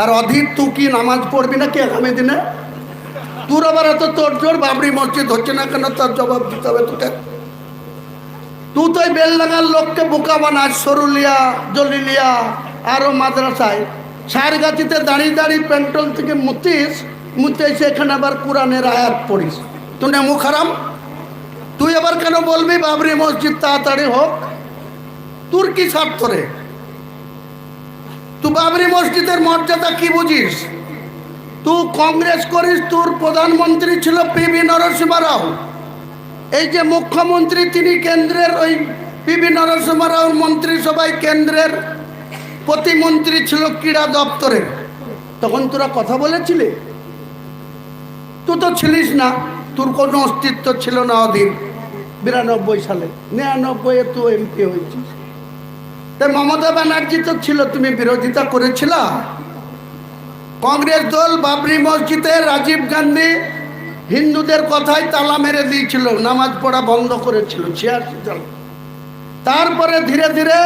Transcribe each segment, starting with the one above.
আর অধীর তুই কি নামাজ পড়বি না কি আগামী দিনে? তোর আবার এত তোর জোর বাবরি মসজিদ হচ্ছে না কেন, তার জবাব দিতে হবে তোকে। তুই তো বেলডাঙ্গার লোককে বোকা বানাস, সরুলিয়া, জলিলিয়া আরো মাদ্রাসায় সারগাছিতে দাঁড়িয়ে দাঁড়িয়ে পেন্ট্রোল থেকে মুতে এসে এখানে আবার কোরআনের আয়াত পড়িস। তুই নেমু খারাম, তুই আবার কেন বলবি বাবরি মসজিদ তাড়াতাড়ি হোক? তোর কি স্বার্থ রে? তুই বাবরি মসজিদের মর্যাদা কি বুঝিস? তুই কংগ্রেস করিস, তোর প্রধানমন্ত্রী ছিল পিভি নরসিংহ রাও। এই যে মুখ্যমন্ত্রী তিনি কেন্দ্রের ওই পিভি নরসিংহ রাওর মন্ত্রিসভায় কেন্দ্রের প্রতিমন্ত্রী ছিল ক্রীড়া দপ্তরের। তখন তোরা কথা বলেছিলি? তুই তো ছিলিস না, তোর কোনো অস্তিত্ব ছিল না অধীর। 92 সালে 99-এ তুই এমপি হয়েছিস। তাই মমতা ব্যানার্জি তো ছিল, তুমি বিরোধিতা করেছিল। কংগ্রেস দল বাবরি মসজিদে রাজীব গান্ধী হিন্দুদের কথায় তালা মেরে দিয়েছিল, নামাজ পড়া বন্ধ করেছিল 86 সালে। তারপরে ধীরে ধীরে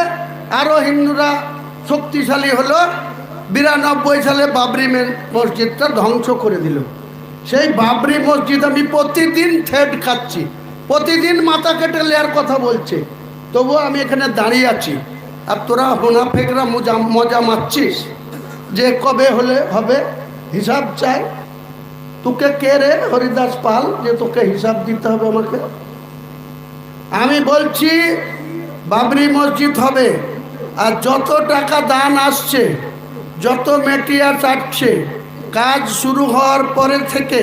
আরো হিন্দুরা শক্তিশালী হলো। 92 সালে বাবরি মসজিদটা ধ্বংস করে দিল। সেই বাবরি মসজিদ আমি প্রতিদিন থ্রেড খাচ্ছি, প্রতিদিন মাথা কেটে নেওয়ার কথা বলছে, তবুও আমি এখানে দাঁড়িয়ে আছি। আর তোরা মুনাফেকরা মজা মারছিস যে কবে হলে হবে, হিসাব চাই। তোকে কে রে হরিদাস পাল যে তোকে হিসাব দিতে হবে আমাকে? আমি বলছি বাবরি মসজিদ হবে। আর যত টাকা দান আসছে, যত মেটেরিয়াল আসছে, কাজ শুরু হওয়ার পরে থেকে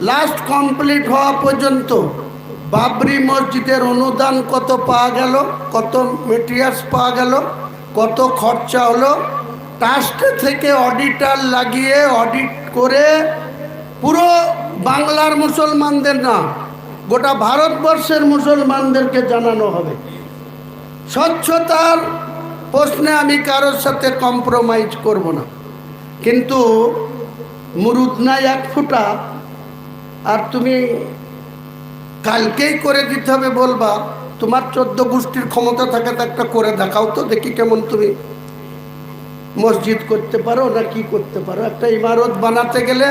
লাস্ট কমপ্লিট হওয়া পর্যন্ত বাবরি মসজিদের অনুদান কত পাওয়া গেল, কত মেটেরিয়ালস পাওয়া গেল, কত খরচা হলো, ট্রাস্ট থেকে অডিটর লাগিয়ে অডিট করে পুরো বাংলার মুসলমানদের না, গোটা ভারতবর্ষের মুসলমানদেরকে জানানো হবে। স্বচ্ছতার প্রশ্নে আমি কারোর সাথে কম্প্রোমাইজ করব না, কিন্তু মুরুদ নাই এক ফুটা, আর তুমি কালকেই করে দিতে হবে বলবা? তোমার 14 গোষ্ঠীর ক্ষমতা থাকে তো একটা করে দেখাও তো, দেখি কেমন তুমি মসজিদ করতে পারো না কি করতে পারো। একটা ইমারত বানাতে গেলে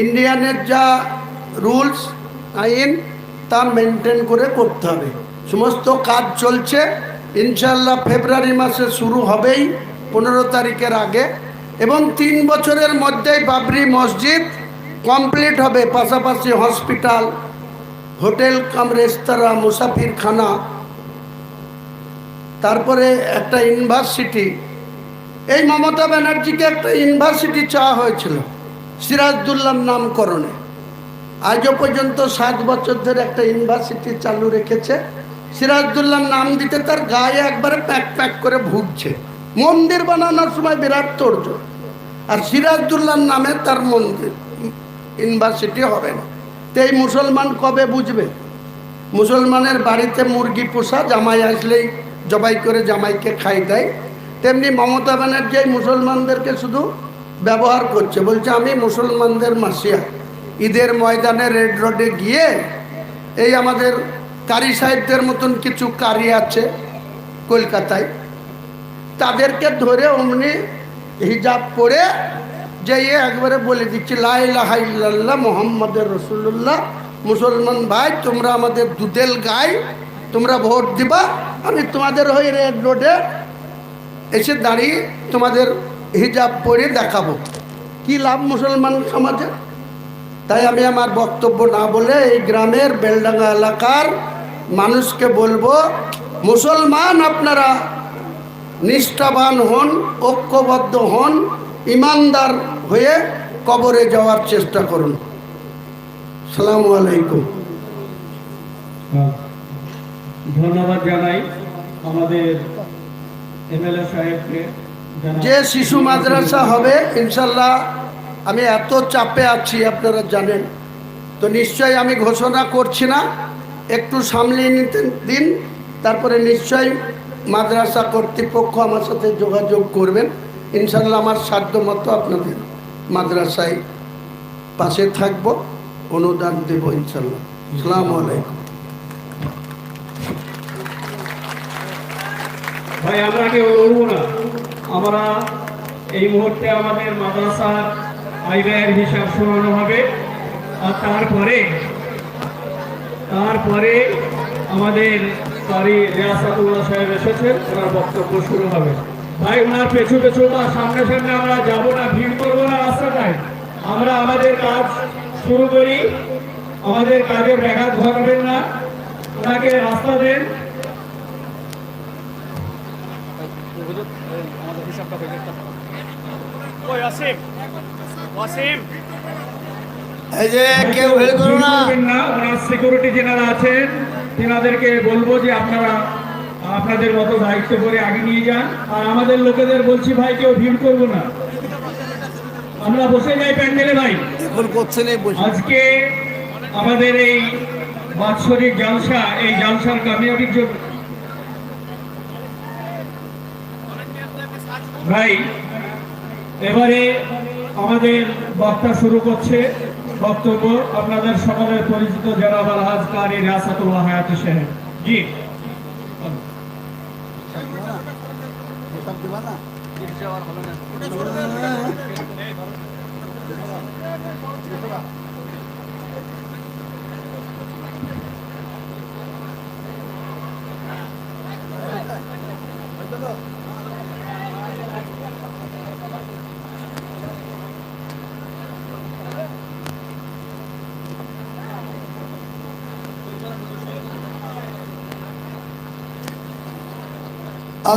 ইন্ডিয়ানের যা রুলস আইন তা মেনটেন করে করতে হবে। সমস্ত কাজ চলছে, ইনশাল্লাহ ফেব্রুয়ারি মাসে শুরু হবেই 15 তারিখের আগে, এবং 3 বছরের মধ্যেই বাবরি মসজিদ কমপ্লিট হবে। পাশাপাশি হসপিটাল, হোটেল কাম রেস্তোরাঁ, মুসাফিরখানা, তারপরে একটা ইউনিভার্সিটি। এই মমতা ব্যানার্জিকে একটা ইউনিভার্সিটি চাওয়া হয়েছিল সিরাজদৌল্লার নামকরণে। আজও পর্যন্ত 7 বছর ধরে একটা ইউনিভার্সিটি চালু রেখেছে। সিরাজদৌল্লার নাম দিতে তার গায়ে একবারে প্যাক প্যাক করে ভুগছে। মন্দির বানানোর সময় বিরাট তোড়জোড়, আর সিরাজদৌল্লার নামে তার মন্দির ইউনিভার্সিটি হবে না। তো এই মুসলমান কবে বুঝবে? মুসলমানের বাড়িতে মুরগি পোষা, জামাই আসলেই জবাই করে জামাইকে খাই দেয়। তেমনি মমতা ব্যানার্জি মুসলমানদেরকে শুধু ব্যবহার করছে, বলছে আমি মুসলমানদের মাসিয়া। ঈদের ময়দানে রেড রোডে গিয়ে এই আমাদের কারি সাহেবদের মতন কিছু কারি আছে কলকাতায়, তাদেরকে ধরে অমনি হিজাব পরে যেয়ে একবারে বলে দিচ্ছি লা ইলাহা ইল্লাল্লাহ মুহাম্মাদুর রাসূলুল্লাহ। মুসলমান ভাই, তোমরা আমাদের দুধেল গাই, তোমরা ভোট দিবা, আমি তোমাদের হয়ে রেড রোডে এসে দাঁড়িয়ে তোমাদের হিজাব পরে দেখাবো। কি লাভ মুসলমান সমাজে? তাই আমি আমার বক্তব্য না বলে এই গ্রামের বেলডাঙ্গা এলাকার মানুষকে বলবো, মুসলমান আপনারা নিষ্ঠাবান হন, ঐক্যবদ্ধ হন, ইমানদার হয়ে কবরে যাওয়ার চেষ্টা করুন। আসসালামু আলাইকুম। ধন্যবাদ জানাই আমাদের এমএলএ সাহেবকে। যে শিশু মাদ্রাসা হবে ইনশাল্লাহ, আমি এত চাপে আছি আপনারা জানেন, তো নিশ্চয়ই আমি ঘোষণা করছি না, একটু সামলিয়ে নিতে দিন, তারপরে নিশ্চয়ই মাদ্রাসা কর্তৃপক্ষ আমার সাথে যোগাযোগ করবেন। ইনশাল্লাহ আমার সাধ্য মতো আপনাদের মাদ্রাসায় পাশে থাকব, অনুদান দেব ইনশাল্লাহ। আসসালামু আলাইকুম। ভাই আমরা কেউ লড়বো না, আমরা এই মুহূর্তে আমাদের মাদ্রাসার আয় ব্যয়ের হিসাব শোনানো হবে। আর তারপরে আমাদের কারি রিয়াসাতুল্লাহ সাহেব এসেছেন, ওনার বক্তব্য শুরু হবে। ভাই ওনার পেছু পেছু বা সামনে সামনে আমরা যাব না, ভিড় করবো না রাস্তাটায়। আমরা আমাদের কাজ শুরু করি, আমাদের কাজের ব্যাঘাত ঘটাবেন না, ওনাকে রাস্তা দেন। এই যে কেউ ভিড় করো না। ওনার সিকিউরিটি যারা আছেন তেনাদেরকে বলবো যে আপনারা আপনাদের মতো দায়িত্ব করে আগে নিয়ে যান। আর আমাদের লোকেদের বলছি ভাই কেউ ভিড় করবো না, আমরা বসে যাই প্যান্ডেলে। ভাই এখন করছে নেই বসে। আজকে আমাদের এই বাৎসরিক জালসা, এই জালসার কামিয়াবির জন্য ভাই এবারে আমাদের বক্তা শুরু করছে বক্তব্য। আপনাদের সকলের পরিচিত জনাব আলহাজ কারি রিয়াসাতুল্লাহ হায়াত সাহেব। জি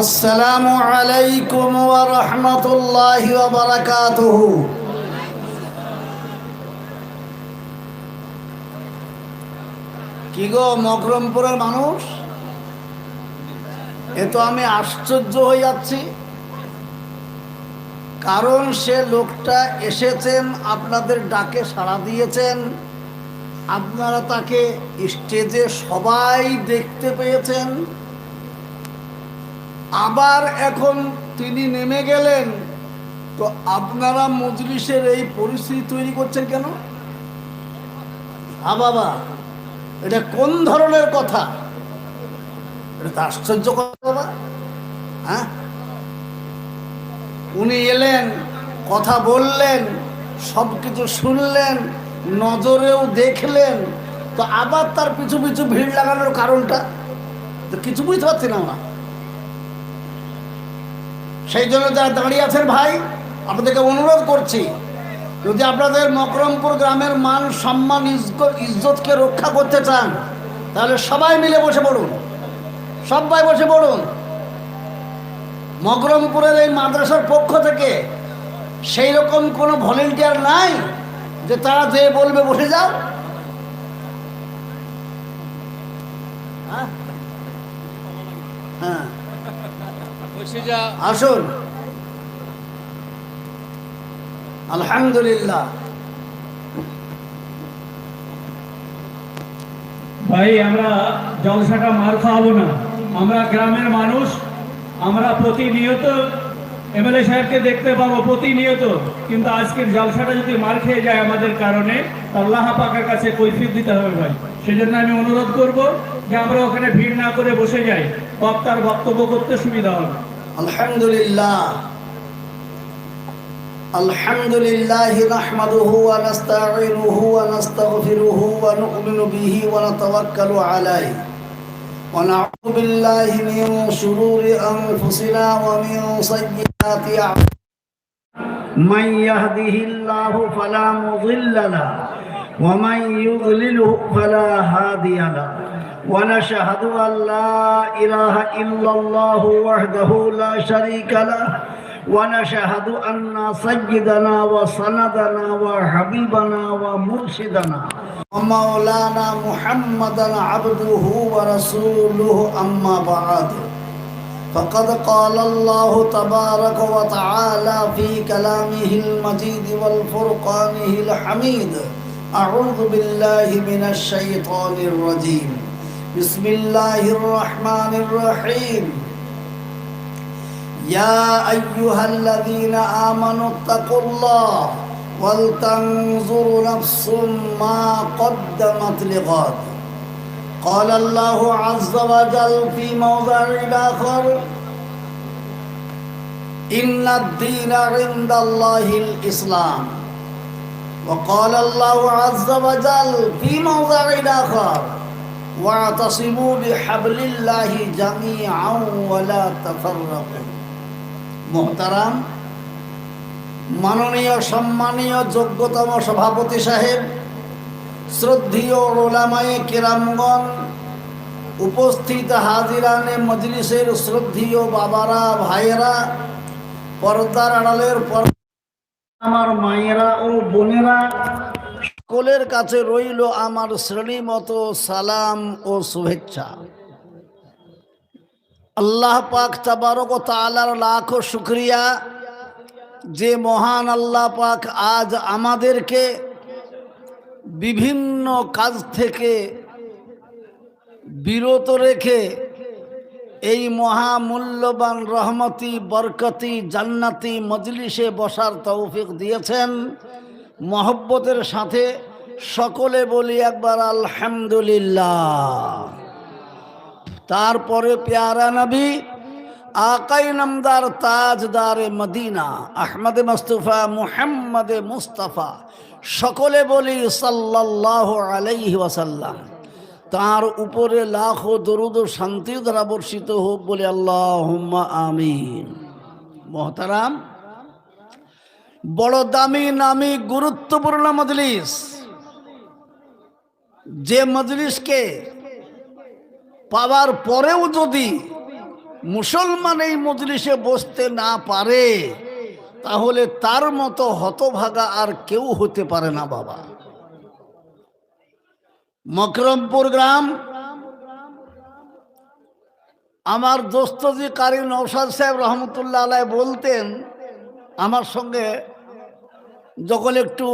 আসসালামু আলাইকুম ওয়া রাহমাতুল্লাহি ওয়া বারাকাতুহু। কি গো মকরমপুরের মানুষ, এ তো আমি আশ্চর্য হয়ে যাচ্ছি। কারণ সে লোকটা এসেছেন, আপনাদের ডাকে সাড়া দিয়েছেন, আপনারা তাকে স্টেজে সবাই দেখতে পেয়েছেন। আবার এখন তিনি নেমে গেলেন, তো আপনারা মজলিসের এই পরিস্থিতি তৈরি করছেন কেন? বাবা, এটা কোন ধরনের কথা? এটা তো আশ্চর্য কথা বাবা। হ্যাঁ, উনি এলেন, কথা বললেন, সব কিছু শুনলেন, নজরেও দেখলেন, তো আবার তার পিছু পিছু ভিড় লাগানোর কারণটা তো কিছু বুঝতে পারছি না আমরা। সেই জন্য যারা দাঁড়িয়ে আছেন ভাই, আপনাদেরকে অনুরোধ করছি, যদি আপনাদের মকরমপুর গ্রামের মান সম্মান ইজ্জতকে রক্ষা করতে চান, তাহলে সবাই মিলে বসে পড়ুন, সবাই বসে পড়ুন। মকরমপুরের এই মাদ্রাসার পক্ষ থেকে সেই রকম কোনো ভলেন্টিয়ার নাই যে তারা যে বলবে বসে যাও। হ্যাঁ, আসুন। আলহামদুলিল্লাহ। ভাই আমরা জলসাটা মার খাওয়াবো না, আমরা গ্রামের মানুষ, আমরা প্রতিনিয়ত এমএলএ সাহেবকে দেখতে পাবো প্রতিনিয়ত, কিন্তু আজকের জলসাটা যদি মার খেয়ে যায় আমাদের কারণে, আল্লাহ পাকের কাছে কৈফিয়ত দিতে হবে ভাই। সেজন্য আমি অনুরোধ করব যে আমরা ওখানে ভিড় না করে বসে যাই, বক্তার বক্তব্য করতে সুবিধা হবে। আলহামদুলিল্লাহ, আলহামদুলিল্লাহ নাহমাদুহু ওয়া নাস্তাঈনুহু ওয়া নাস্তাগফিরুহু ওয়া নু'মিনু বিহি ওয়া নাতাওয়াক্কালু আলাইহি ওয়া না'উযু বিল্লাহি মিন শুরুরি আনফুসিনা ওয়া মিন সাইয়্যাতি আ'মালিনা। মান ইয়াহদিহিল্লাহু ফালা মুযিল্লা লাহু ওয়া মান ইউদ্লিলহু ফালা হাদিয়া লাহু। ونشهد أن لا إله إلا الله وحده لا شريك له ونشهد أن سيدنا وسندنا وحبيبنا ومرشدنا ومولانا محمدا عبده ورسوله أما بعد فقد قال الله تبارك وتعالى في كلامه المجيد والفرقانه الحميد. أعوذ بالله من الشيطان الرجيم. بسم الله الرحمن الرحيم. يا أيها الذين آمنوا اتقوا الله ولتنظر نفس ما قدمت لغد. قال الله عز وجل في موضع آخر: ইন্নাদ-দীনা ইনদাল্লাহিল ইসলাম। وقال الله عز وجل في موضع آخر واعتصموا بحبل الله جميعا ولا تفرقوا। মুহতারাম, মাননীয় সম্মানীয় যোগ্যতম সভাপতি সাহেব, শ্রদ্ধেয় উলামায়ে কেরামগণ, উপস্থিত হাজিরানে মজলিসের শ্রদ্ধেয় বাবারা, ভাইয়েরা, পর্দার আড়ালের আমার মায়েরা ও বোনেরা, সকলের কাছে রইল আমার শ্রেণীমতো সালাম ও শুভেচ্ছা। আল্লাহ পাক তাবারক ও তাআলার লাখো শুকরিয়া যে মহান আল্লাহ পাক আজ আমাদেরকে বিভিন্ন কাজ থেকে বিরত রেখে এই মহামূল্যবান রহমতি বরকতি জান্নাতি মজলিসে বসার তৌফিক দিয়েছেন। মহব্বতের সাথে সকলে বলি একবার আলহামদুলিল্লাহ। তারপরে প্যারা নবী আকাই নামদার তাজদারে মদিনা আহমদ মুস্তাফা মুহাম্মদ মুস্তাফা, সকলে বলি সাল্লাল্লাহু আলাইহি ওয়াসাল্লাম। তার উপরে লাখো দরুদ ও শান্তি দ্বারা বর্ষিত হোক বলে আল্লাহুম্মা আমিন। মুহতারাম, বড় দামি নামি গুরুত্বপূর্ণ মজলিস, যে মজলিসকে পাওয়ার পরেও যদি মুসলমান এই মজলিসে বসতে না পারে, তাহলে তার মতো হতভাগা আর কেউ হতে পারে না বাবা। মকরমপুর গ্রাম, আমার দোস্তজি কারি নওশাদ সাহেব রহমতুল্লাহ আলাইহি বলতেন, আমার সঙ্গে যখন একটু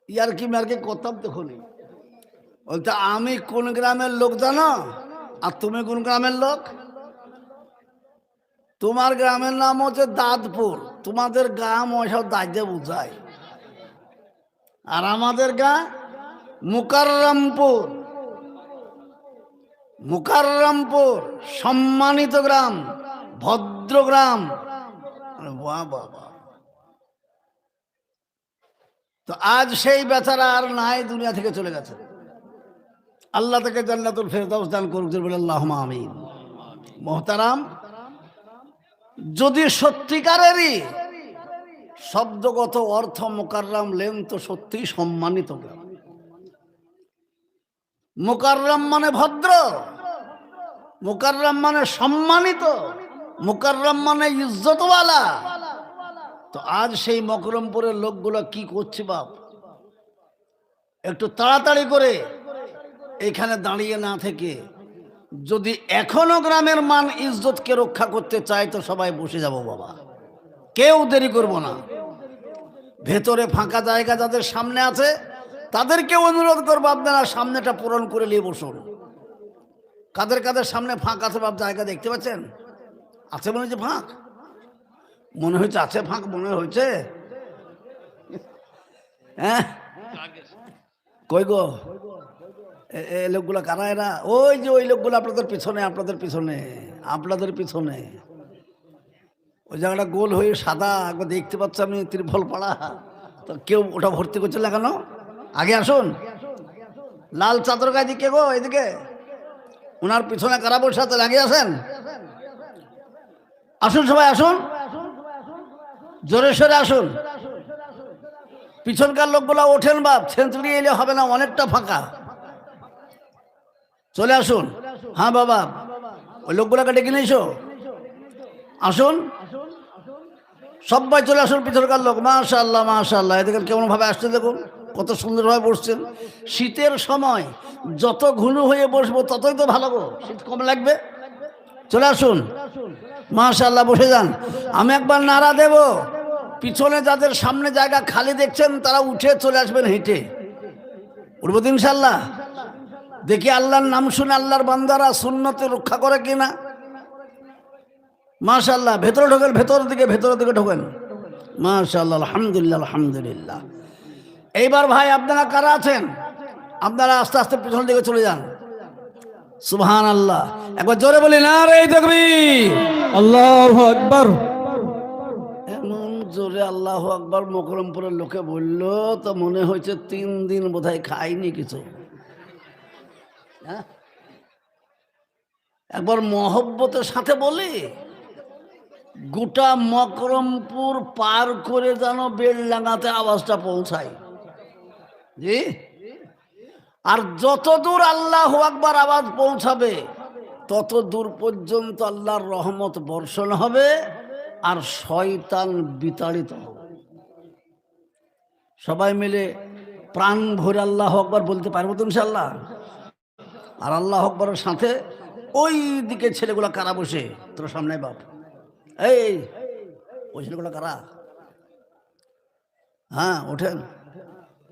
ইয়ারকি মার্কি করতাম তখনই বলতে, আমি কোন গ্রামের লোক জানো আর তুমি কোন গ্রামের লোক? তোমার গ্রামের নাম হচ্ছে দাঁতপুর, তোমাদের গ্রাম ওইসব দাঁতে বুঝায়, আর আমাদের গ্রাম মুকাররমপুর। মুকাররমপুর সম্মানিত গ্রাম, ভদ্র গ্রাম। বাহ বাবা, তো আজ সেই বেচারা আর নাই, দুনিয়া থেকে চলে গেছে। আল্লাহ তাকে জান্নাতুল ফেরদাউস দান করুক, বলে আল্লাহুম্মা আমিন। মুহতারাম, যদি সত্যিকারেরই শব্দগত অর্থ মুকাররম লেন তো সত্যিই সম্মানিত গ্রাম। মুকাররম মানে ভদ্র, মুকাররম মানে সম্মানিত, মুকাররম মানে ইজ্জতওয়ালা। তো আজ সেই মকরমপুরের লোকগুলো কি করছে বাপ? একটু তাড়াতাড়ি করে এখানে দাঁড়িয়ে না থেকে যদি এখনো গ্রামের মান ইজ্জতকে রক্ষা করতে চায় তো সবাই বসে যাব বাবা, কেউ দেরি করব না। ভেতরে ফাঁকা জায়গা যাদের সামনে আছে তাদেরকে অনুরোধ করবো, আপনারা সামনেটা পূরণ করে নিয়ে বসুন। কাদের কাদের সামনে ফাঁক আছে বাপ? জায়গা দেখতে পাচ্ছেন? আছে মনে হচ্ছে ফাঁক, মনে হয়েছে আছে ফাঁক, মনে হয়েছে। হ্যাঁ, কই গো এই লোকগুলা কারা এরা? ওই যে ওই লোকগুলো আপনাদের পিছনে, আপনাদের পিছনে, আপনাদের পিছনে ওই জায়গাটা গোল হয়ে সাদা একবার দেখতে পাচ্ছি আমি, ত্রিফল পাড়া। তো কেউ ওটা ভর্তি করছে না কেন? আগে আসুন। লাল চাদর গায়ে দিকে গো, এদিকে ওনার পিছনে কারা বসে আছে, আগে আসেন, আসুন সবাই আসুন, জোরে সোরে আসুন। পিছনকার লোকগুলা ওঠেন বাপ, সেঞ্চুরি এলে হবে না, অনেকটা ফাঁকা, চলে আসুন। হ্যাঁ বাবা, ওই লোকগুলাকে ডেকে নিয়েছো, আসুন সবাই চলে আসুন। পিছনকার লোক, মাশাআল্লাহ মাশাআল্লাহ, এদিকে কেমন ভাবে আসছে দেখুন, কত সুন্দরভাবে বসছেন। শীতের সময় যত ঘুনু হয়ে বসবো ততই তো ভালো গো, শীত কম লাগবে। চলে আসুন, মাশাআল্লাহ, বসে যান। আমি একবার নারা দেব, পিছনে যাদের সামনে জায়গা খালি দেখছেন তারা উঠে চলে আসবেন হেঁটে, উঠবো তো ইনশাআল্লাহ। দেখি আল্লাহর নাম শুনে আল্লাহর বান্দারা সুন্নতে রক্ষা করে কিনা। মাশাআল্লাহ, ভেতরে ঢোকেন, ভেতরের দিকে ঢোকেন। মাশাআল্লাহ, আলহামদুলিল্লাহ আলহামদুলিল্লাহ। এইবার ভাই আপনারা কারা আছেন, আপনারা আস্তে আস্তে পিছনের দিকে চলে যান। সুবহানাল্লাহ, একবার জোরে বলি নারে তাকবীর, আল্লাহু আকবার। এমন জোরে আল্লাহ আকবার মকরমপুরের লোকে বলল তো মনে হয়েছে 3 দিন বোধহয় খাইনি কিছু। হ্যাঁ, একবার মহব্বতের সাথে বলি, গোটা মকরমপুর পার করে যেন বেলডাঙ্গাতে আওয়াজটা পৌঁছায়। জি, আর যত দূর আল্লাহ আকবার আওয়াজ পৌঁছাবে তত দূর পর্যন্ত আল্লাহর রহমত বর্ষণ হবে আর শয়তান বিতাড়িত হবে। সবাই মিলে প্রাণ ভরে আল্লাহ আকবার বলতে পারবো তো ইনশাআল্লাহ? আর আল্লাহ আকবরের সাথে ওই দিকে ছেলেগুলা কারা বসে, তোর সামনে বাপ, এই ওই ছেলেগুলা কারা? হ্যাঁ ওঠেন,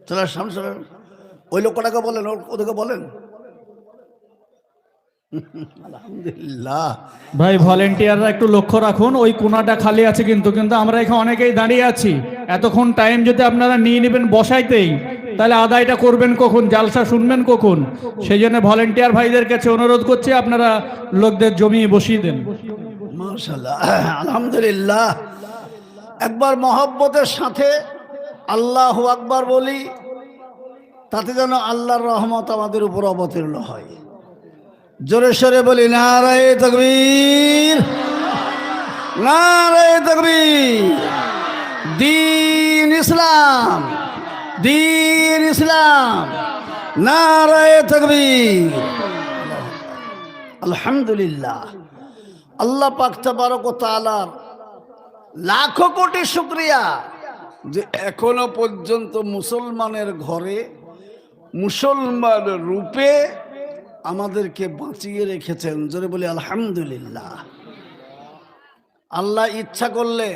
চলেন সামনে চলেন, ওই লোকটাকে বলেন, ওদেরকে বলেন। আলহামদুলিল্লাহ। ভাই ভলেন্টিয়াররা একটু লক্ষ্য রাখুন, ওই কোনাটা খালি আছে কিন্তু কিন্তু আমরা এখানে অনেকেই দাঁড়িয়ে আছি। এতক্ষণ টাইম যদি আপনারা নিয়ে নেবেন বসাইতেই, তাহলে আদায়টা করবেন কখন, জালসা শুনবেন কখন? সেই জন্য ভলেন্টিয়ার ভাইদের কাছে অনুরোধ করছি আপনারা লোকদের জমিয়ে বসিয়ে দেন। মাশাআল্লাহ, আলহামদুলিল্লাহ। একবার মহব্বতের সাথে আল্লাহু আকবার বলি, তাতে যেন আল্লাহর রহমত আমাদের উপর অবতীর্ণ হয়। জোরে সরে বলি নারায়ে তাকবীর, নারায়ে তাকবীর। দ্বীন ইসলাম, দ্বীন ইসলাম, নারায়ে তাকবীর। আলহামদুলিল্লাহ। আল্লাহ পাক তাবারক ওয়া তাআলার লাখো কোটি শুকরিয়া যে এখনো পর্যন্ত মুসলমানের ঘরে মুসলমান রূপে আমাদেরকে বাঁচিয়ে রেখেছেন। জোরে বলি আলহামদুলিল্লাহ। আল্লাহ ইচ্ছা করলে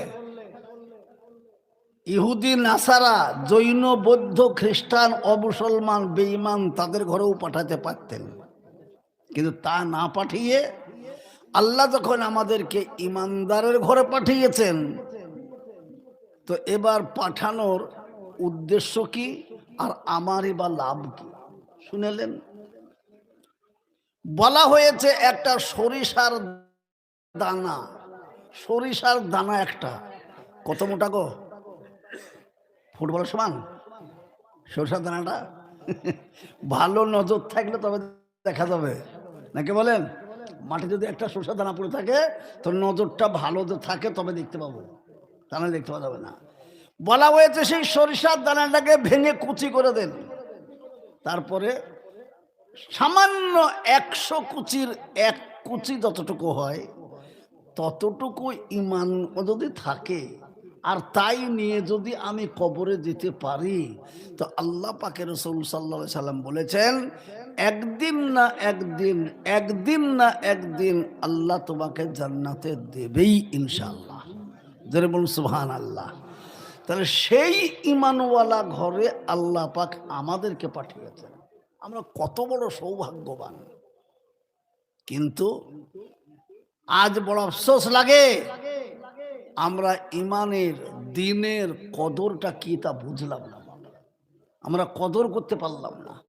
ইহুদি নাসারা, জৈন, বৌদ্ধ, খ্রিস্টান, অমুসলমান, বেঈমান তাদের ঘরেও পাঠাতে পারতেন, কিন্তু তা না পাঠিয়ে আল্লাহ যখন আমাদেরকে ইমানদারের ঘরে পাঠিয়েছেন, তো এবার পাঠানোর উদ্দেশ্য কি আর আমারই বা লাভ কি শুনেলেন? বলা হয়েছে একটা সরিষার দানা, সরিষার দানা একটা কত মোটা গো, ফুটবলের সমান সরিষার দানাটা। ভালো নজর থাকলে তবে দেখা যাবে, নাকি বলেন? মাঠে যদি একটা সরিষার দানা পড়ে থাকে তো নজরটা ভালো থাকে তবে দেখতে পাবো, তা নাহলে দেখতে পাওয়া যাবে না। বলা হয়েছে সেই সরিষার দানাটাকে ভেঙে কুচি করে দেন, তারপরে সামান্য 100 কুচির 1 কুচি যতটুকু হয় ততটুকু ইমান যদি থাকে, আর তাই নিয়ে যদি আমি কবরে যেতে পারি, তো আল্লাহ পাকের রাসূল সাল্লাল্লাহু আলাইহি সাল্লাম বলেছেন, একদিন না একদিন, একদিন না একদিন আল্লাহ তোমাকে জান্নাতে দেবেই ইনশাআল্লাহ। যারা বলুন সুবহানাল্লাহ। তাহলে সেই ঈমানওয়ালা ঘরে আল্লাহ পাক আমাদেরকে পাঠিয়েছেন, আমরা কত বড় সৌভাগ্যবান। কিন্তু আজ বড় আফসোস লাগে, আমরা ইমানের, দ্বীনের কদরটা কি তা বুঝলাম না, আমরা কদর করতে পারলাম না।